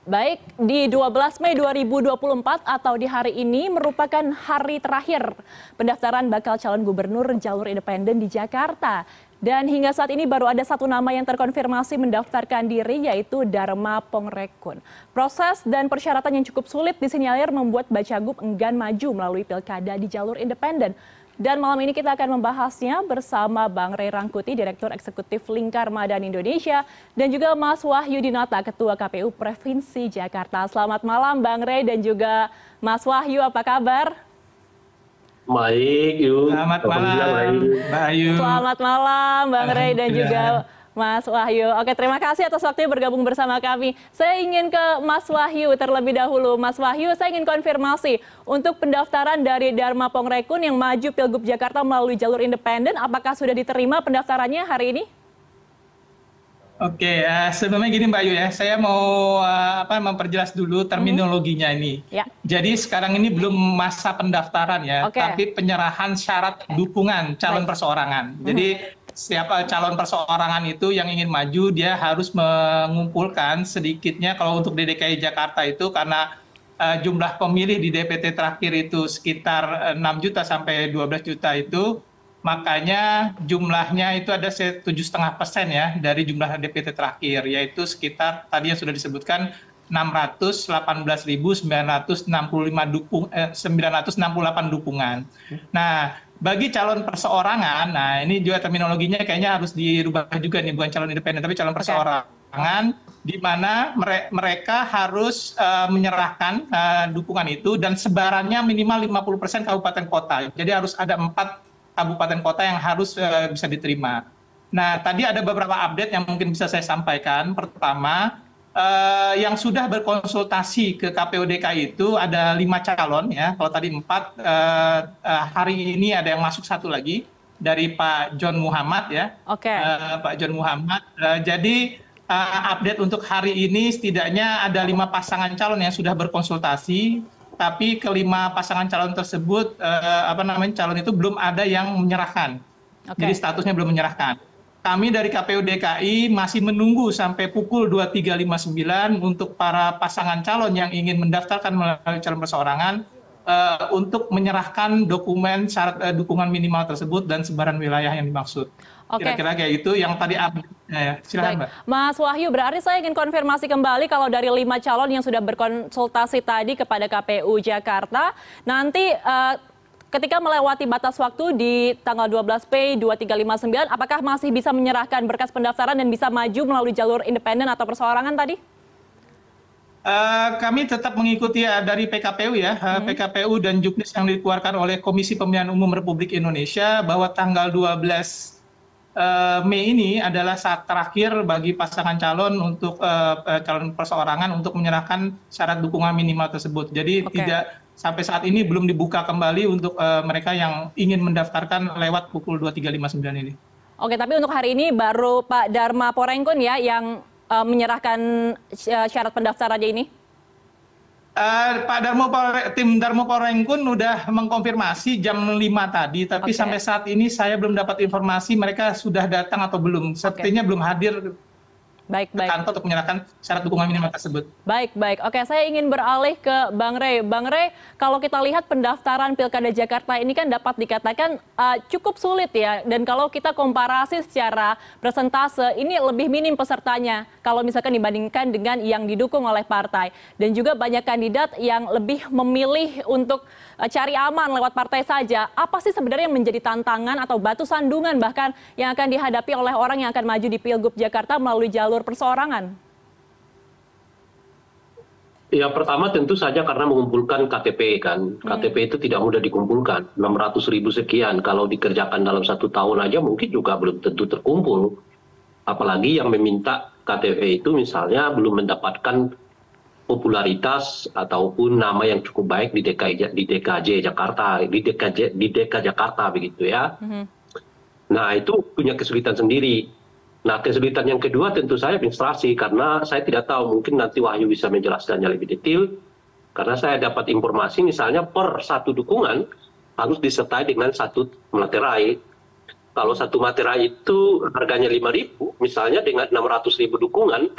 Baik, di 12 Mei 2024 atau di hari ini merupakan hari terakhir pendaftaran bakal calon gubernur jalur independen di Jakarta. Dan hingga saat ini baru ada satu nama yang terkonfirmasi mendaftarkan diri, yaitu Dharma Pongrekun. Proses dan persyaratan yang cukup sulit disinyalir membuat Bacagub enggan maju melalui pilkada di jalur independen. Dan malam ini kita akan membahasnya bersama Bang Ray Rangkuti, Direktur Eksekutif Lingkar Madani Indonesia, dan juga Mas Wahyu Dinata, Ketua KPU Provinsi Jakarta. Selamat malam Bang Ray dan juga Mas Wahyu, apa kabar? Baik, yuk. Selamat malam, Mbak Ayu. Selamat malam Bang Ray dan juga Mas Wahyu. Oke, terima kasih atas waktunya bergabung bersama kami. Saya ingin ke Mas Wahyu terlebih dahulu. Mas Wahyu, saya ingin konfirmasi untuk pendaftaran dari Dharma Pongrekun yang maju Pilgub Jakarta melalui jalur independen, apakah sudah diterima pendaftarannya hari ini? Oke, sebelumnya gini Mbak Ayu ya, saya mau memperjelas dulu terminologinya ini. Ya. Jadi sekarang ini belum masa pendaftaran ya, Oke. tapi penyerahan syarat dukungan calon perseorangan. Jadi siapa calon perseorangan itu yang ingin maju, dia harus mengumpulkan sedikitnya, kalau untuk di DKI Jakarta itu karena jumlah pemilih di DPT terakhir itu sekitar 6 juta sampai 12 juta itu, makanya jumlahnya itu ada 7,5% ya dari jumlah DPT terakhir, yaitu sekitar tadi yang sudah disebutkan 618.968 dukungan. Nah, bagi calon perseorangan, nah ini juga terminologinya kayaknya harus dirubah juga nih, bukan calon independen tapi calon perseorangan, di mana mereka harus menyerahkan dukungan itu dan sebarannya minimal 50% kabupaten kota. Jadi harus ada 4 kabupaten kota yang harus bisa diterima. Nah, tadi ada beberapa update yang mungkin bisa saya sampaikan. Pertama, yang sudah berkonsultasi ke KPU DKI itu ada 5 calon ya. Kalau tadi 4, hari ini ada yang masuk 1 lagi dari Pak John Muhammad ya. Oke. Pak John Muhammad. Jadi update untuk hari ini setidaknya ada 5 pasangan calon yang sudah berkonsultasi. Tapi kelima pasangan calon tersebut, calon itu belum ada yang menyerahkan. Jadi statusnya belum menyerahkan. Kami dari KPU DKI masih menunggu sampai pukul 23.59 untuk para pasangan calon yang ingin mendaftarkan melalui calon perseorangan untuk menyerahkan dokumen syarat dukungan minimal tersebut dan sebaran wilayah yang dimaksud. Kira-kira kayak itu yang tadi ya, silakan Mbak. Mas Wahyu, berarti saya ingin konfirmasi kembali kalau dari 5 calon yang sudah berkonsultasi tadi kepada KPU Jakarta, nanti ketika melewati batas waktu di tanggal 12 Mei 2359, apakah masih bisa menyerahkan berkas pendaftaran dan bisa maju melalui jalur independen atau perseorangan tadi? Kami tetap mengikuti dari PKPU ya, PKPU dan Juknis yang dikeluarkan oleh Komisi Pemilihan Umum Republik Indonesia bahwa tanggal 12 Mei ini adalah saat terakhir bagi pasangan calon untuk calon perseorangan untuk menyerahkan syarat dukungan minimal tersebut. Jadi tidak sampai saat ini belum dibuka kembali untuk mereka yang ingin mendaftarkan lewat pukul 23.59 ini. Oke, tapi untuk hari ini baru Pak Dharma Pongrekun ya yang menyerahkan syarat pendaftarannya ini? Tim Dharma Pongrekun sudah mengkonfirmasi jam 5 tadi, tapi sampai saat ini saya belum dapat informasi mereka sudah datang atau belum. Sepertinya belum hadir ke kantor untuk menyerahkan syarat dukungan minimal tersebut. Baik. Oke, saya ingin beralih ke Bang Ray. Bang Ray, kalau kita lihat pendaftaran Pilkada Jakarta ini kan dapat dikatakan cukup sulit ya. Dan kalau kita komparasi secara persentase, ini lebih minim pesertanya kalau misalkan dibandingkan dengan yang didukung oleh partai. Dan juga banyak kandidat yang lebih memilih untuk cari aman lewat partai saja. Apa sih sebenarnya yang menjadi tantangan atau batu sandungan bahkan yang akan dihadapi oleh orang yang akan maju di Pilgub Jakarta melalui jalur perseorangan? Ya, pertama tentu saja karena mengumpulkan KTP kan. KTP itu tidak mudah dikumpulkan. 600.000 sekian. Kalau dikerjakan dalam 1 tahun aja mungkin juga belum tentu terkumpul. Apalagi yang meminta KTP itu misalnya belum mendapatkan popularitas ataupun nama yang cukup baik di DKJ Jakarta, di DK Jakarta begitu ya. Nah, itu punya kesulitan sendiri. Nah, kesulitan yang kedua tentu saya administrasi, karena saya tidak tahu, mungkin nanti Wahyu bisa menjelaskannya lebih detail, karena saya dapat informasi misalnya per satu dukungan harus disertai dengan 1 materai. Kalau 1 materai itu harganya 5.000, misalnya dengan 600.000 dukungan,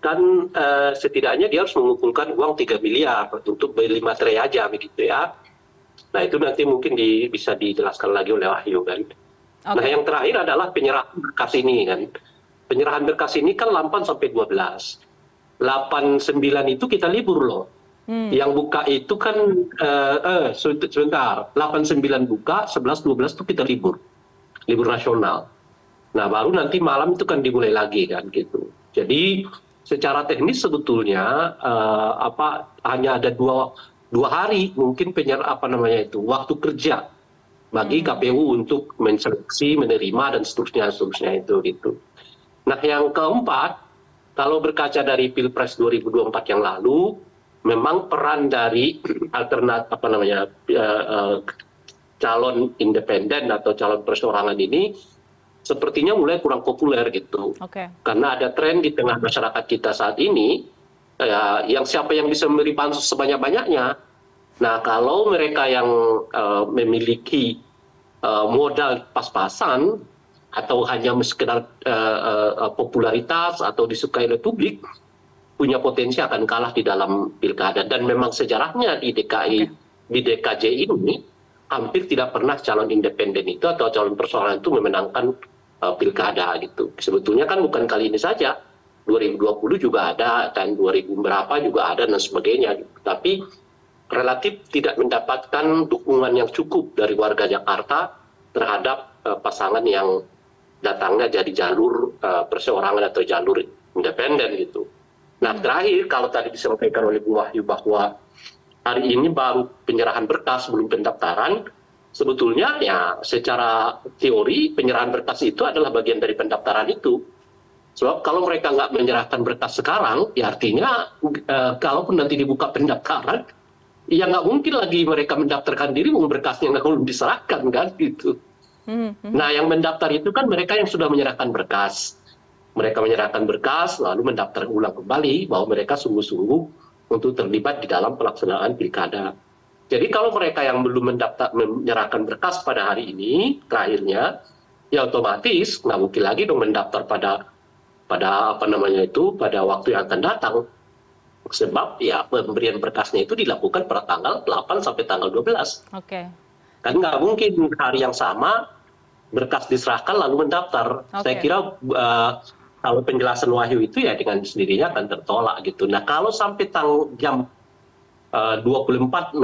kan setidaknya dia harus mengumpulkan uang 3 miliar untuk beli materai aja begitu ya. Nah itu nanti mungkin bisa dijelaskan lagi oleh Wahyu kan. Nah yang terakhir adalah penyerahan berkas ini kan. Penyerahan berkas ini kan 8 sampai 12. 8, 9 itu kita libur loh. Yang buka itu kan sebentar, 8, 9 buka, 11, 12 itu kita libur nasional. Nah baru nanti malam itu kan dimulai lagi kan gitu. Jadi secara teknis sebetulnya hanya ada dua hari mungkin waktu kerja bagi KPU untuk menseleksi, menerima dan seterusnya itu gitu. Nah yang keempat, kalau berkaca dari Pilpres 2024 yang lalu, memang peran dari calon independen atau calon perseorangan ini sepertinya mulai kurang populer gitu. Karena ada tren di tengah masyarakat kita saat ini, yang siapa yang bisa memberi bansos sebanyak-banyaknya. Nah kalau mereka yang memiliki modal pas-pasan atau hanya sekedar popularitas atau disukai oleh publik, punya potensi akan kalah di dalam pilkada. Dan memang sejarahnya di DKJ ini hampir tidak pernah calon independen itu atau calon perseorangan itu memenangkan pilkada gitu. Sebetulnya kan bukan kali ini saja, 2020 juga ada dan 2000 berapa juga ada dan sebagainya gitu. Tapi relatif tidak mendapatkan dukungan yang cukup dari warga Jakarta terhadap pasangan yang datangnya jadi jalur perseorangan atau jalur independen gitu. Nah terakhir kalau tadi disampaikan oleh Bu Wahyu bahwa hari ini baru penyerahan berkas belum pendaftaran, sebetulnya ya secara teori penyerahan berkas itu adalah bagian dari pendaftaran itu. Sebab kalau mereka nggak menyerahkan berkas sekarang, ya artinya kalaupun nanti dibuka pendaftaran, ya nggak mungkin lagi mereka mendaftarkan diri mau berkasnya nggak belum diserahkan kan gitu. Nah yang mendaftar itu kan mereka yang sudah menyerahkan berkas. Mereka menyerahkan berkas lalu mendaftar ulang kembali bahwa mereka sungguh-sungguh untuk terlibat di dalam pelaksanaan pilkada. Jadi kalau mereka yang belum menyerahkan berkas pada hari ini terakhirnya, ya otomatis nggak mungkin lagi dong mendaftar pada waktu yang akan datang. Sebab ya pemberian berkasnya itu dilakukan pada tanggal 8 sampai tanggal 12. Kan nggak mungkin hari yang sama berkas diserahkan lalu mendaftar. Saya kira kalau penjelasan Wahyu itu ya dengan sendirinya akan tertolak gitu. Nah kalau sampai jam 24.00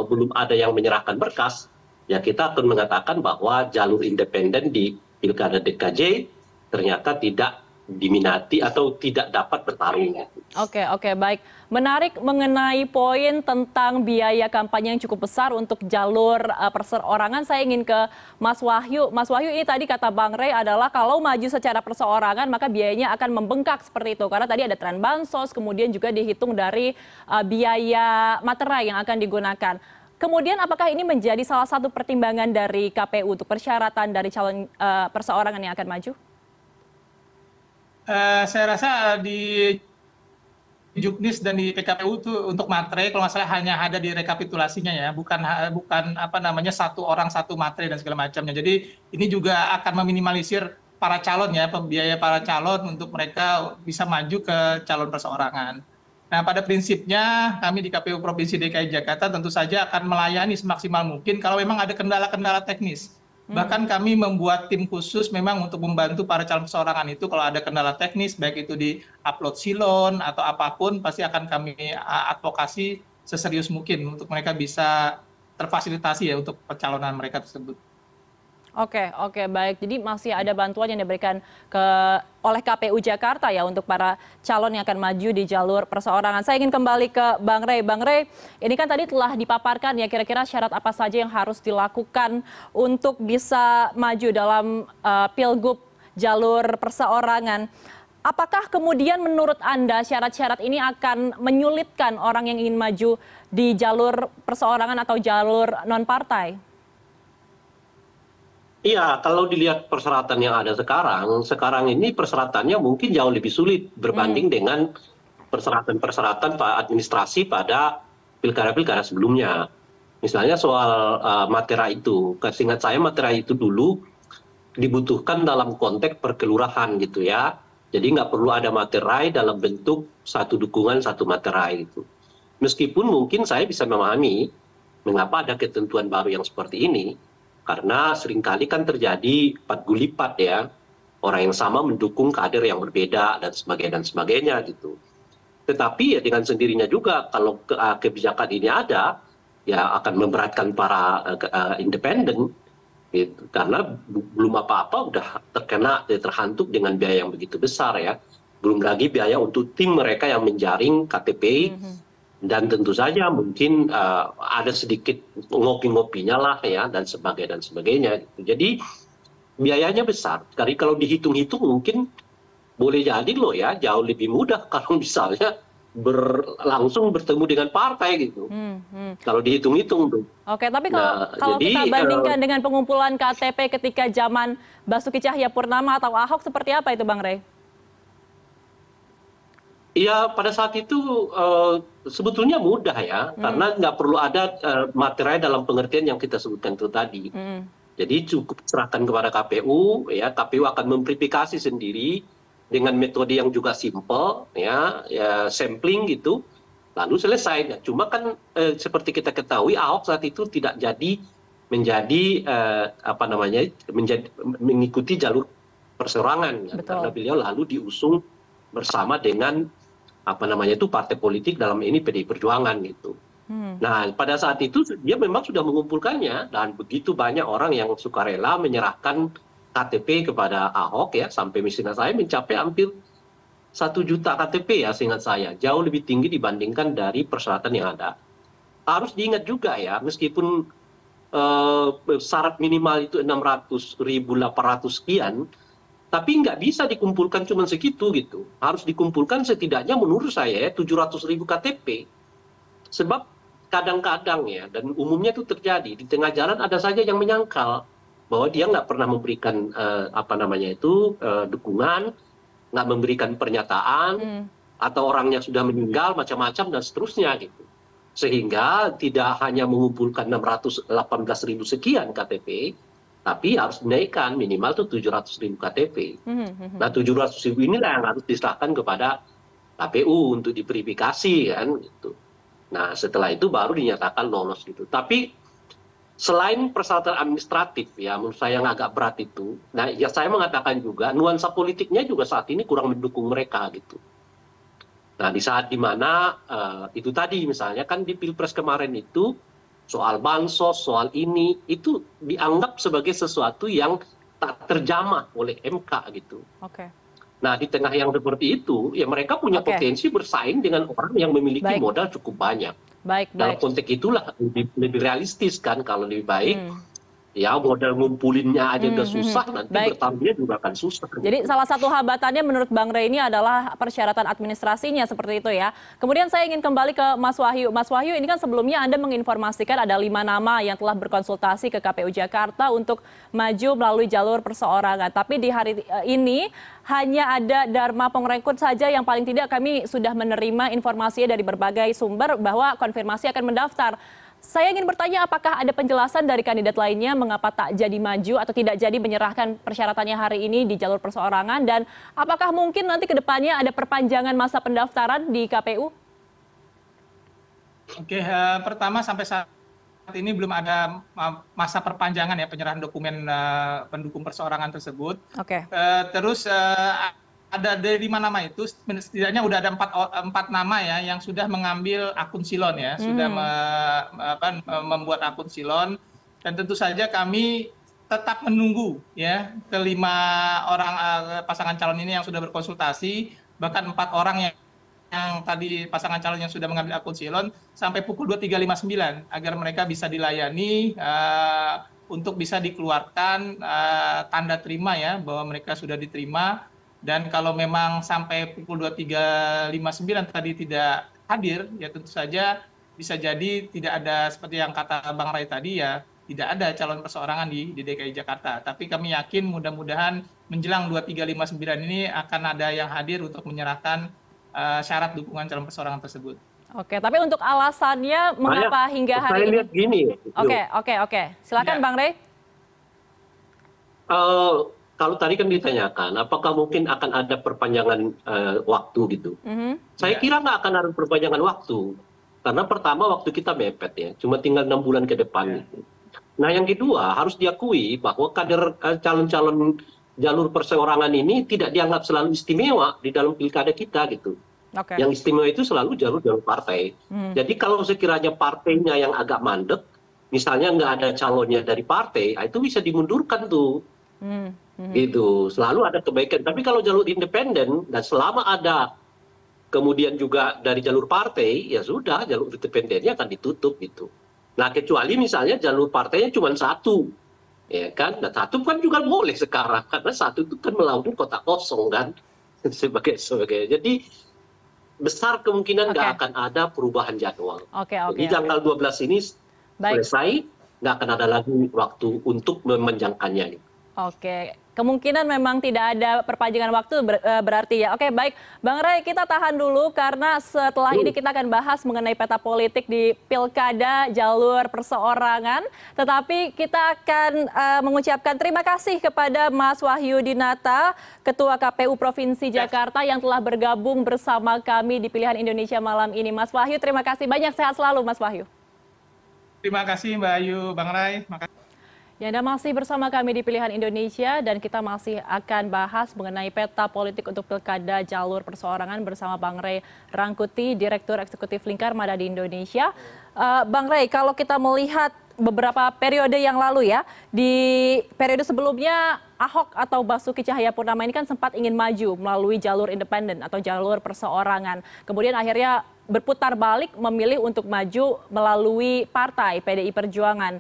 belum ada yang menyerahkan berkas, ya kita akan mengatakan bahwa jalur independen di Pilkada DKJ ternyata tidak diminati atau tidak dapat bertarung. Oke, baik. Menarik mengenai poin tentang biaya kampanye yang cukup besar untuk jalur perseorangan. Saya ingin ke Mas Wahyu. Mas Wahyu, ini tadi kata Bang Rey adalah kalau maju secara perseorangan maka biayanya akan membengkak seperti itu. Karena tadi ada tren bansos, kemudian juga dihitung dari biaya materai yang akan digunakan. Kemudian apakah ini menjadi salah satu pertimbangan dari KPU untuk persyaratan dari calon perseorangan yang akan maju? Saya rasa di Juknis dan di PKPU itu untuk materai kalau nggak salah hanya ada di rekapitulasinya ya, bukan satu orang satu materai dan segala macamnya. Jadi ini juga akan meminimalisir para calon ya, biaya para calon untuk mereka bisa maju ke calon perseorangan. Nah pada prinsipnya kami di KPU Provinsi DKI Jakarta tentu saja akan melayani semaksimal mungkin kalau memang ada kendala-kendala teknis. Bahkan kami membuat tim khusus memang untuk membantu para calon perseorangan itu kalau ada kendala teknis, baik itu di upload silon atau apapun, pasti akan kami advokasi seserius mungkin untuk mereka bisa terfasilitasi ya untuk pencalonan mereka tersebut. Oke, baik. Jadi masih ada bantuan yang diberikan oleh KPU Jakarta ya untuk para calon yang akan maju di jalur perseorangan. Saya ingin kembali ke Bang Rey. Bang Rey, ini kan tadi telah dipaparkan ya kira-kira syarat apa saja yang harus dilakukan untuk bisa maju dalam Pilgub jalur perseorangan. Apakah kemudian menurut Anda syarat-syarat ini akan menyulitkan orang yang ingin maju di jalur perseorangan atau jalur non-partai? Iya, kalau dilihat persyaratan yang ada sekarang ini persyaratannya mungkin jauh lebih sulit berbanding dengan persyaratan administrasi pada pilkada-pilkada sebelumnya. Misalnya soal materai itu, seingat saya materai itu dulu dibutuhkan dalam konteks perkelurahan gitu ya. Jadi nggak perlu ada materai dalam bentuk satu dukungan, satu materai itu. Meskipun mungkin saya bisa memahami mengapa ada ketentuan baru yang seperti ini, karena seringkali kan terjadi pat gulipat ya, orang yang sama mendukung kader yang berbeda dan sebagainya gitu. Tetapi ya dengan sendirinya juga kalau kebijakan ini ada, ya akan memberatkan para independen. Gitu. Karena belum apa-apa udah terhantuk dengan biaya yang begitu besar ya. Belum lagi biaya untuk tim mereka yang menjaring KTP, dan tentu saja mungkin ada sedikit ngopi-ngopinya lah ya, dan sebagainya. Gitu. Jadi biayanya besar. Jadi kalau dihitung-hitung mungkin boleh jadi loh ya jauh lebih mudah kalau misalnya langsung bertemu dengan partai gitu. Kalau dihitung-hitung tuh. Oke, tapi kalau kita bandingkan dengan pengumpulan KTP ketika zaman Basuki Cahayapurnama atau Ahok, seperti apa itu Bang Rey? Iya, pada saat itu sebetulnya mudah ya, karena nggak perlu ada materai dalam pengertian yang kita sebutkan itu tadi. Jadi cukup serahkan kepada KPU, ya KPU akan memverifikasi sendiri dengan metode yang juga simple, ya sampling gitu, lalu selesai. Nah, cuma kan seperti kita ketahui Ahok saat itu tidak jadi menjadi mengikuti jalur perseorangan, ya, karena beliau lalu diusung bersama dengan partai politik, dalam ini PDI Perjuangan gitu. Nah pada saat itu dia memang sudah mengumpulkannya, dan begitu banyak orang yang sukarela menyerahkan KTP kepada Ahok ya, sampai misalnya saya mencapai hampir 1 juta KTP ya seingat saya, jauh lebih tinggi dibandingkan dari persyaratan yang ada. Harus diingat juga ya, meskipun syarat minimal itu 600.800 sekian, tapi nggak bisa dikumpulkan cuma segitu gitu. Harus dikumpulkan setidaknya menurut saya 700.000 KTP. Sebab kadang-kadang ya, dan umumnya itu terjadi, di tengah jalan ada saja yang menyangkal bahwa dia nggak pernah memberikan dukungan, nggak memberikan pernyataan, atau orangnya sudah meninggal macam-macam dan seterusnya gitu. Sehingga tidak hanya mengumpulkan 618.000 sekian KTP, tapi harus dinaikkan minimal tuh 700.000 KTP. Nah 700.000 inilah yang harus diserahkan kepada KPU untuk diverifikasi kan gitu. Nah setelah itu baru dinyatakan lolos gitu. Tapi selain persyaratan administratif ya, menurut saya yang agak berat itu, nah ya saya mengatakan juga nuansa politiknya juga saat ini kurang mendukung mereka gitu. Nah di saat dimana itu tadi misalnya kan di Pilpres kemarin itu soal bansos, soal ini itu dianggap sebagai sesuatu yang tak terjamah oleh MK gitu. Nah di tengah yang seperti itu ya mereka punya potensi bersaing dengan orang yang memiliki modal cukup banyak. Dalam konteks itulah lebih realistis kan, kalau lebih baik ya modal ngumpulinnya aja udah susah, nanti bertambahnya juga akan susah. Jadi salah satu hambatannya menurut Bang Rey ini adalah persyaratan administrasinya seperti itu ya. Kemudian saya ingin kembali ke Mas Wahyu. Mas Wahyu, ini kan sebelumnya Anda menginformasikan ada 5 nama yang telah berkonsultasi ke KPU Jakarta untuk maju melalui jalur perseorangan. Tapi di hari ini hanya ada Dharma Pongrekut saja yang paling tidak kami sudah menerima informasinya dari berbagai sumber bahwa konfirmasi akan mendaftar. Saya ingin bertanya apakah ada penjelasan dari kandidat lainnya mengapa tak jadi maju atau tidak jadi menyerahkan persyaratannya hari ini di jalur perseorangan, dan apakah mungkin nanti ke depannya ada perpanjangan masa pendaftaran di KPU? Oke, pertama sampai saat ini belum ada masa perpanjangan ya penyerahan dokumen pendukung perseorangan tersebut. Terus ada dari 5 nama itu setidaknya udah ada 4 nama ya yang sudah mengambil akun silon ya, sudah membuat akun silon, dan tentu saja kami tetap menunggu ya ke 5 orang pasangan calon ini yang sudah berkonsultasi, bahkan 4 orang yang tadi pasangan calon yang sudah mengambil akun silon sampai pukul 23.59 agar mereka bisa dilayani untuk bisa dikeluarkan tanda terima ya bahwa mereka sudah diterima. Dan kalau memang sampai pukul 23.59 tadi tidak hadir, ya tentu saja bisa jadi tidak ada seperti yang kata Bang Ray tadi ya, tidak ada calon perseorangan di DKI Jakarta. Tapi kami yakin mudah-mudahan menjelang 23.59 ini akan ada yang hadir untuk menyerahkan syarat dukungan calon perseorangan tersebut. Oke, tapi untuk alasannya mengapa hingga hari ini? Saya lihat gini. Oke. Silakan Bang Ray. kalau tadi kan ditanyakan, apakah mungkin akan ada perpanjangan waktu gitu? Saya kira nggak akan ada perpanjangan waktu. Karena pertama waktu kita mepet ya, cuma tinggal 6 bulan ke depan. Gitu. Nah yang kedua harus diakui bahwa kader calon-calon jalur perseorangan ini tidak dianggap selalu istimewa di dalam pilkada kita gitu. Yang istimewa itu selalu jalur-jalur partai. Jadi kalau sekiranya partainya yang agak mandek, misalnya nggak ada calonnya dari partai, itu bisa dimundurkan tuh. Gitu, selalu ada kebaikan. Tapi kalau jalur independen dan selama ada kemudian juga dari jalur partai, ya sudah jalur independennya akan ditutup gitu. Nah kecuali misalnya jalur partainya cuma satu, ya kan? Dan satu kan juga boleh sekarang karena satu itu kan melawan kota kosong kan, sebagai. Jadi besar kemungkinan nggak akan ada perubahan jadwal. Jadi tanggal 12 ini selesai, nggak akan ada lagi waktu untuk memanjangkannya. Oke, kemungkinan memang tidak ada perpanjangan waktu berarti ya. Oke, baik. Bang Ray, kita tahan dulu karena setelah ini kita akan bahas mengenai peta politik di Pilkada jalur perseorangan. Tetapi kita akan mengucapkan terima kasih kepada Mas Wahyu Dinata, Ketua KPU Provinsi Jakarta yang telah bergabung bersama kami di Pilihan Indonesia malam ini. Mas Wahyu, terima kasih banyak. Sehat selalu, Mas Wahyu. Terima kasih Mbak Ayu, Bang Ray. Ya, Anda masih bersama kami di Pilihan Indonesia dan kita masih akan bahas mengenai peta politik untuk Pilkada jalur perseorangan bersama Bang Ray Rangkuti, Direktur Eksekutif Lingkar Madani Indonesia. Bang Ray, kalau kita melihat beberapa periode yang lalu ya, di periode sebelumnya Ahok atau Basuki Cahayapurnama ini kan sempat ingin maju melalui jalur independen atau jalur perseorangan. Kemudian akhirnya berputar balik memilih untuk maju melalui partai PDI Perjuangan.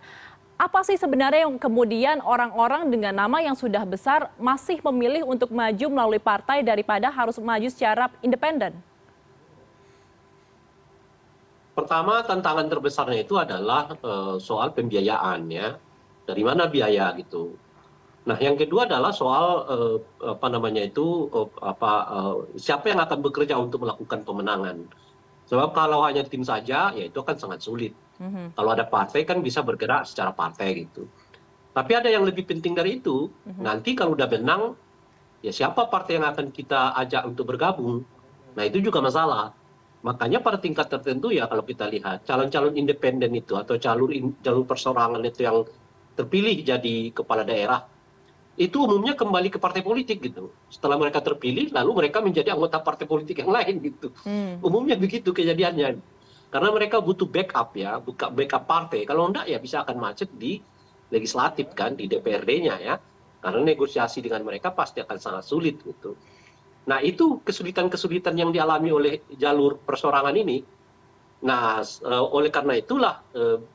Apa sih sebenarnya yang kemudian orang-orang dengan nama yang sudah besar masih memilih untuk maju melalui partai daripada harus maju secara independen? Pertama, tantangan terbesarnya itu adalah soal pembiayaan ya. Dari mana biaya gitu. Nah, yang kedua adalah soal siapa yang akan bekerja untuk melakukan pemenangan. Sebab kalau hanya tim saja, ya itu akan sangat sulit. Kalau ada partai kan bisa bergerak secara partai gitu. Tapi ada yang lebih penting dari itu. Nanti kalau udah menang, ya siapa partai yang akan kita ajak untuk bergabung? Nah itu juga masalah. Makanya pada tingkat tertentu ya kalau kita lihat calon-calon independen itu atau jalur perseorangan itu yang terpilih jadi kepala daerah, itu umumnya kembali ke partai politik gitu. Setelah mereka terpilih, lalu mereka menjadi anggota partai politik yang lain gitu. Umumnya begitu kejadiannya. Karena mereka butuh backup ya, backup partai. Kalau enggak ya bisa akan macet di legislatif kan, di DPRD-nya ya. Karena negosiasi dengan mereka pasti akan sangat sulit gitu. Nah itu kesulitan-kesulitan yang dialami oleh jalur perseorangan ini. Nah oleh karena itulah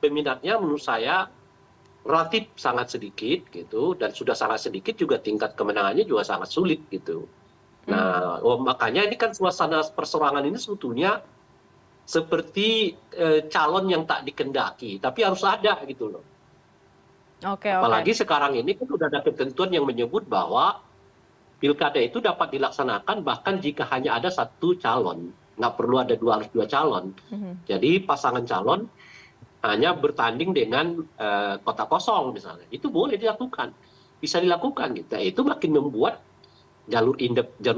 peminatnya menurut saya relatif sangat sedikit gitu, dan sudah sangat sedikit juga tingkat kemenangannya juga sangat sulit gitu. Nah makanya ini kan suasana perseorangan ini sebetulnya seperti calon yang tak dikendaki, tapi harus ada gitu loh. Apalagi sekarang ini kan sudah ada ketentuan yang menyebut bahwa pilkada itu dapat dilaksanakan bahkan jika hanya ada satu calon, nggak perlu ada harus dua calon. Jadi pasangan calon hanya bertanding dengan kota kosong misalnya, itu boleh dilakukan, bisa dilakukan gitu. Itu makin membuat jalur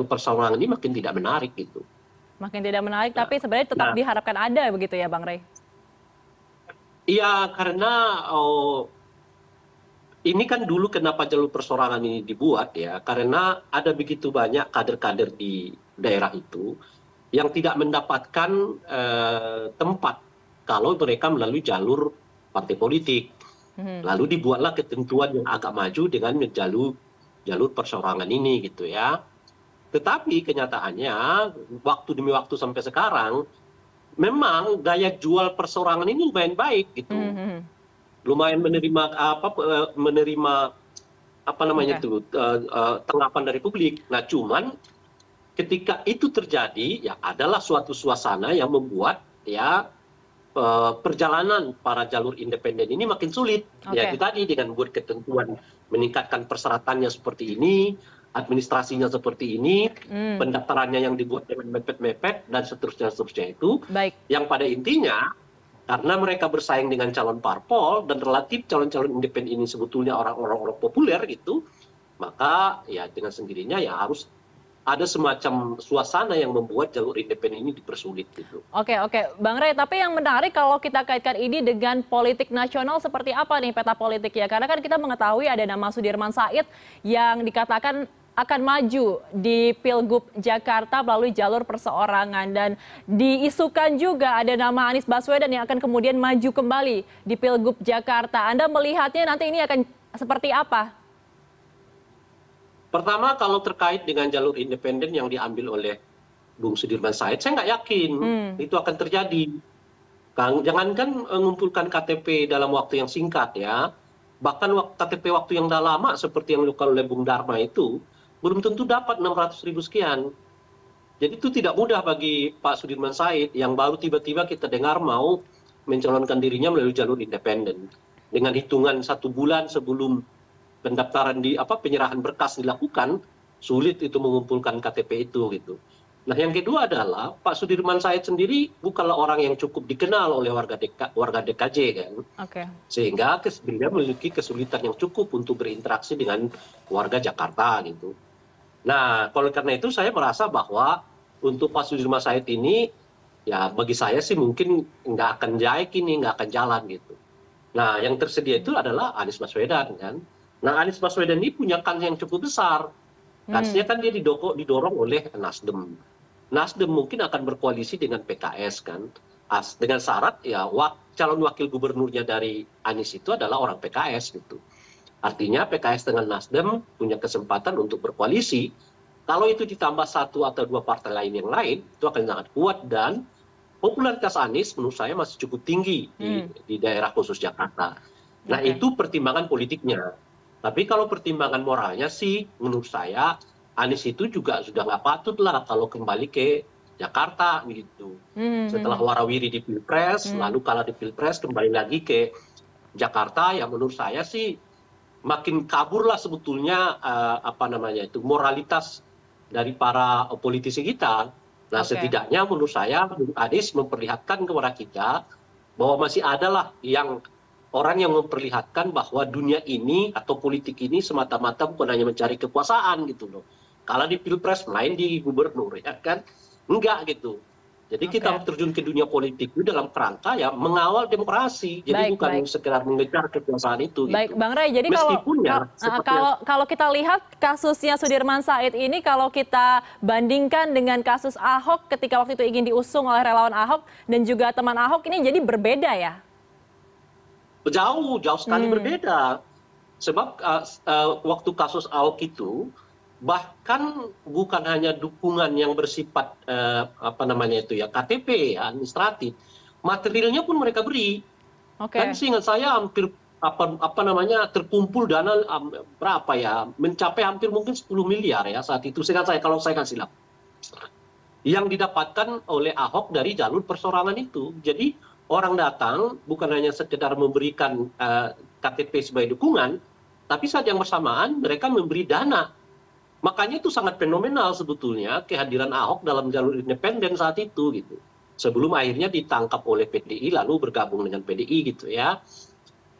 perseorangan ini makin tidak menarik gitu. Makin tidak menarik, tapi sebenarnya tetap diharapkan ada begitu ya Bang Ray? Iya, karena ini kan dulu kenapa jalur perseorangan ini dibuat ya, karena ada begitu banyak kader-kader di daerah itu yang tidak mendapatkan tempat kalau mereka melalui jalur partai politik. Lalu dibuatlah ketentuan yang agak maju dengan jalur perseorangan ini gitu ya. Tetapi kenyataannya waktu demi waktu sampai sekarang memang daya jual perseorangan ini lumayan baik gitu. Lumayan menerima tanggapan dari publik. Nah cuman ketika itu terjadi ya adalah suatu suasana yang membuat ya perjalanan para jalur independen ini makin sulit. Ya itu tadi dengan membuat ketentuan meningkatkan persyaratannya seperti ini, administrasinya seperti ini, pendaftarannya yang dibuat dengan mepet-mepet dan seterusnya itu. Yang pada intinya karena mereka bersaing dengan calon parpol dan relatif calon-calon independen ini sebetulnya orang-orang populer gitu, maka ya dengan sendirinya ya harus ada semacam suasana yang membuat jalur independen ini dipersulit gitu. Oke, Bang Rey, tapi yang menarik kalau kita kaitkan ini dengan politik nasional seperti apa nih peta politiknya? Karena kan kita mengetahui ada nama Sudirman Said yang dikatakan akan maju di Pilgub Jakarta melalui jalur perseorangan, dan diisukan juga ada nama Anies Baswedan yang akan kemudian maju kembali di Pilgub Jakarta. Anda melihatnya nanti ini akan seperti apa? Pertama, kalau terkait dengan jalur independen yang diambil oleh Bung Sudirman Said, saya nggak yakin itu akan terjadi. Jangankan mengumpulkan KTP dalam waktu yang singkat ya, bahkan KTP waktu yang lama seperti yang dilakukan oleh Bung Dharma itu, belum tentu dapat 600.000 sekian. Jadi itu tidak mudah bagi Pak Sudirman Said yang baru tiba-tiba kita dengar mau mencalonkan dirinya melalui jalur independen. Dengan hitungan 1 bulan sebelum pendaftaran penyerahan berkas dilakukan, sulit itu mengumpulkan KTP itu gitu. Nah, yang kedua adalah Pak Sudirman Said sendiri bukanlah orang yang cukup dikenal oleh warga DKJ kan. Sehingga beliau memiliki kesulitan yang cukup untuk berinteraksi dengan warga Jakarta gitu. Nah, karena itu saya merasa bahwa untuk Pak Sudirman Said ini ya bagi saya sih mungkin nggak akan jalan gitu. Nah, yang tersedia itu adalah Anies Baswedan kan. Nah, Anies Baswedan ini punya kans yang cukup besar. Kansnya kan dia didorong oleh Nasdem. Nasdem mungkin akan berkoalisi dengan PKS kan. Dengan syarat ya calon wakil gubernurnya dari Anies itu adalah orang PKS gitu. Artinya PKS dengan Nasdem punya kesempatan untuk berkoalisi. Kalau itu ditambah 1 atau 2 partai lain yang lain, itu akan sangat kuat, dan popularitas Anies menurut saya masih cukup tinggi di daerah khusus Jakarta. Nah, itu pertimbangan politiknya. Tapi kalau pertimbangan moralnya sih menurut saya Anies itu juga sudah nggak patut lah kalau kembali ke Jakarta gitu. Setelah warawiri di Pilpres, lalu kalah di Pilpres kembali lagi ke Jakarta, ya menurut saya sih makin kabur lah sebetulnya moralitas dari para politisi kita. Nah, setidaknya menurut saya Anies memperlihatkan kepada kita bahwa masih ada lah orang yang memperlihatkan bahwa dunia ini atau politik ini semata-mata bukan hanya mencari kekuasaan gitu loh. Kalau di Pilpres main di gubernur ya kan, enggak gitu. Jadi kita terjun ke dunia politik itu dalam kerangka ya mengawal demokrasi. Jadi bukan sekedar mengejar kekuasaan itu. Baik, gitu. Bang Rey. Jadi kalau kita lihat kasusnya Sudirman Said ini, kalau kita bandingkan dengan kasus Ahok ketika waktu itu ingin diusung oleh relawan Ahok dan juga teman Ahok, ini jadi berbeda ya? Jauh sekali berbeda. Sebab waktu kasus Ahok itu bahkan bukan hanya dukungan yang bersifat KTP ya, administratif, materialnya pun mereka beri. Kan seingat saya hampir terkumpul dana berapa ya, mencapai hampir mungkin 10 miliar ya saat itu, seingat saya kalau saya nggak silap, yang didapatkan oleh Ahok dari jalur persorangan itu. Jadi orang datang bukan hanya sekedar memberikan KTP sebagai dukungan, tapi saat yang bersamaan mereka memberi dana. Makanya itu sangat fenomenal sebetulnya kehadiran Ahok dalam jalur independen saat itu gitu. Sebelum akhirnya ditangkap oleh PDI lalu bergabung dengan PDI gitu ya.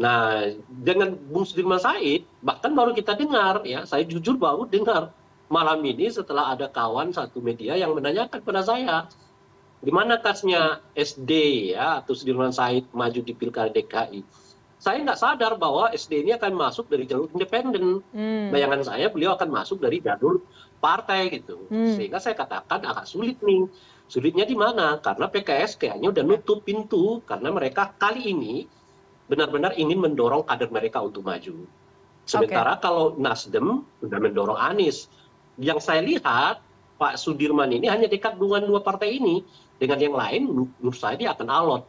Nah, dengan Bung Sudirman Said bahkan baru kita dengar ya, saya jujur baru dengar malam ini setelah ada kawan satu media yang menanyakan pada saya, di mana kasnya SD ya atau Sudirman Said maju di Pilkada DKI. Saya nggak sadar bahwa SD ini akan masuk dari jalur independen. Bayangan saya beliau akan masuk dari jalur partai gitu. Sehingga saya katakan agak sulit nih. Sulitnya di mana? Karena PKS kayaknya udah nutup pintu karena mereka kali ini benar-benar ingin mendorong kader mereka untuk maju. Sementara kalau Nasdem sudah mendorong Anies. Yang saya lihat Pak Sudirman ini hanya dekat dengan 2 partai ini. Dengan yang lain menurut saya dia akan alot.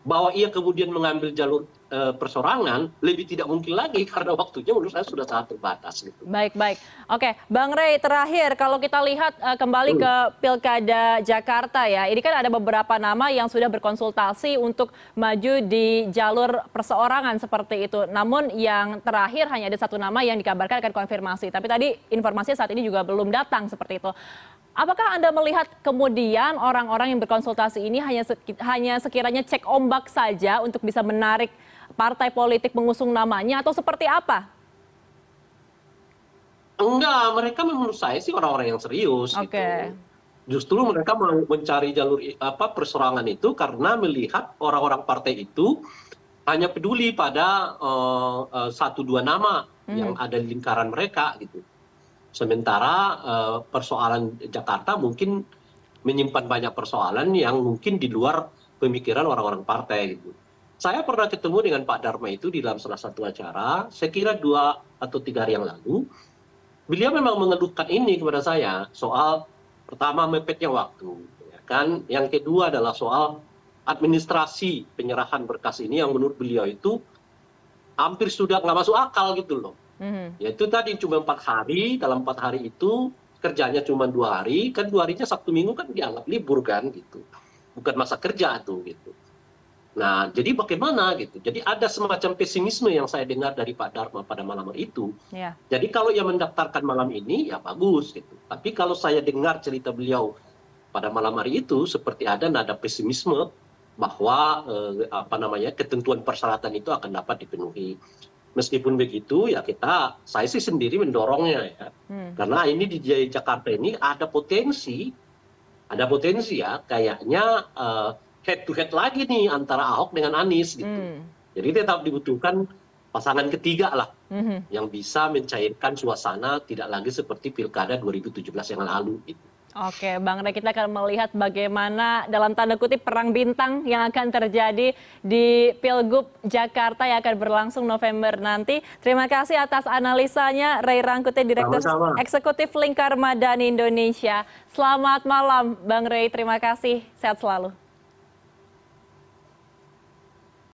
Bahwa ia kemudian mengambil jalur persorangan lebih tidak mungkin lagi karena waktunya menurut saya sudah sangat terbatas gitu. Baik. Oke, Bang Rey, terakhir kalau kita lihat kembali ke Pilkada Jakarta ya, ini kan ada beberapa nama yang sudah berkonsultasi untuk maju di jalur perseorangan seperti itu. Namun yang terakhir hanya ada 1 nama yang dikabarkan akan konfirmasi. Tapi tadi informasinya saat ini juga belum datang seperti itu. Apakah Anda melihat kemudian orang-orang yang berkonsultasi ini hanya sekiranya cek ombak saja untuk bisa menarik partai politik mengusung namanya atau seperti apa? Enggak, mereka menurut saya sih orang-orang yang serius gitu. Oke. Justru mereka mau mencari jalur perseorangan itu karena melihat orang-orang partai itu hanya peduli pada satu dua nama yang ada di lingkaran mereka gitu. Sementara persoalan Jakarta mungkin menyimpan banyak persoalan yang mungkin di luar pemikiran orang-orang partai gitu. Saya pernah ketemu dengan Pak Dharma itu di dalam salah satu acara, saya kira 2 atau 3 hari yang lalu. Beliau memang mengeluhkan ini kepada saya soal pertama mepetnya waktu, ya kan. Yang kedua adalah soal administrasi penyerahan berkas ini yang menurut beliau itu hampir sudah nggak masuk akal gitu loh. Yaitu tadi cuma 4 hari, dalam 4 hari itu kerjanya cuma 2 hari, kan 2 harinya Sabtu Minggu kan dianggap libur kan gitu. Bukan masa kerja tuh gitu. Nah, jadi bagaimana gitu. Jadi ada semacam pesimisme yang saya dengar dari Pak Dharma pada malam hari itu. Ya. Jadi kalau ia mendaftarkan malam ini, ya bagus gitu. Tapi kalau saya dengar cerita beliau pada malam hari itu, seperti ada nada pesimisme bahwa ketentuan persyaratan itu akan dapat dipenuhi. Meskipun begitu, ya saya sih sendiri mendorongnya ya. Karena ini di Jakarta ini ada potensi ya, kayaknya head to head lagi nih antara Ahok dengan Anies gitu. Jadi tetap dibutuhkan pasangan ketiga lah yang bisa mencairkan suasana tidak lagi seperti Pilkada 2017 yang lalu gitu. Oke, Bang Rey, kita akan melihat bagaimana dalam tanda kutip perang bintang yang akan terjadi di Pilgub Jakarta yang akan berlangsung November nanti. Terima kasih atas analisanya, Rey Rangkuti, Direktur Eksekutif Lingkar Madani Indonesia. Selamat malam, Bang Rey. Terima kasih. Sehat selalu.